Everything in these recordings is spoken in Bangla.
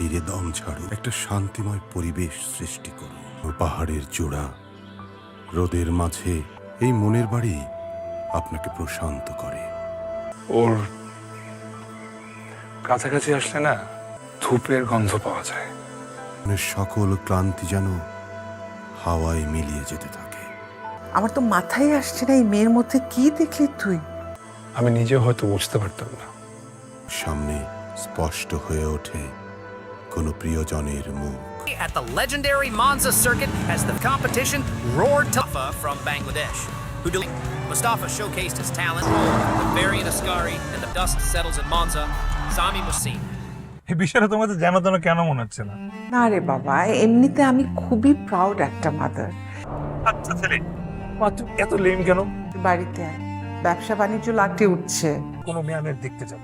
ধীরে দম ছাড়ো, একটা শান্তিময় পরিবেশ সৃষ্টি করো। পাহাড়ের চূড়া, রোদের মাঝে এই মনের বাড়ি আপনাকে প্রশান্ত করে। ওর কাছাকাছি আসলে না ধূপের গন্ধ পাওয়া যায়। মনের সকল ক্লান্তি যেন হাওয়ায় মিলিয়ে যেতে থাকে। আমার তো মাথায় আসছে না, এই মেয়ের মধ্যে কি দেখলি তুই? আমি নিজেও হয়তো বুঝতে পারতাম না। সামনে স্পষ্ট হয়ে ওঠে কোনো প্রিয়জনের মুখ। At the legendary Monza circuit as the competition roared to Mustafa from Bangladesh, Mustafa showcased his talent with Varian Ascari, and the dust settles in Monza. Sami was seen. এই বিষয়টা তোমাদের জানা জানা কেন মনে হচ্ছে না? না রে বাবা, এমনিতে আমি খুবই প্রাউড একটা মাদার। আচ্ছা ছেলে, তুই এত লেম কেন? বাড়িতে আয়, ব্যবসা বাণিজ্য লাটে উঠছে। কোনো মেয়ে আমি দেখতে যাব।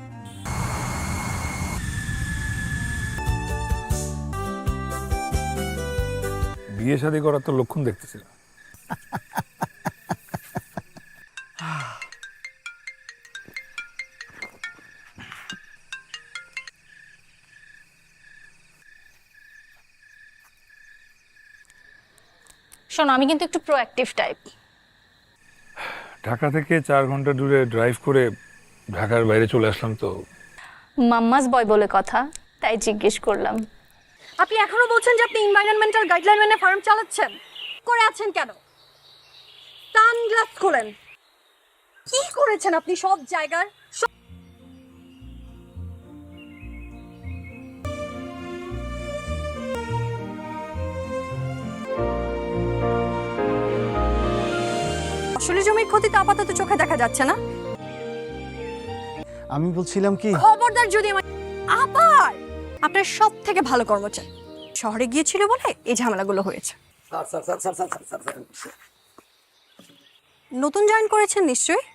বিয়ে শাদী করার তো লক্ষণ দেখতেছিলাম। শোনো, আমি কিন্তু একটু প্রোঅ্যাক্টিভ টাইপ। ঢাকা থেকে 4 ঘন্টা দূরে ড্রাইভ করে ঢাকার বাইরে চলে আসলাম তো। মাম্মাস বয় বলে কথা, তাই জিজ্ঞেস করলাম। আপনি এখনো বলছেন যে আপনি এনভায়রনমেন্টাল গাইডলাইন মেনে ফার্ম চালাচ্ছেন? করে আছেন কেন? সানগ্লাস খোলেন। কি করেছেন আপনি সব জায়গার? আসলে জমির ক্ষতি তো আপাতত চোখে দেখা যাচ্ছে না। আমি বলছিলাম কি, খবরদার যদি আবার আপনার সব থেকে ভালো কর্মচারী শহরে গিয়েছিল বলে এই ঝামেলাগুলো হয়েছে। নতুন জয়েন করেছেন নিশ্চয়ই?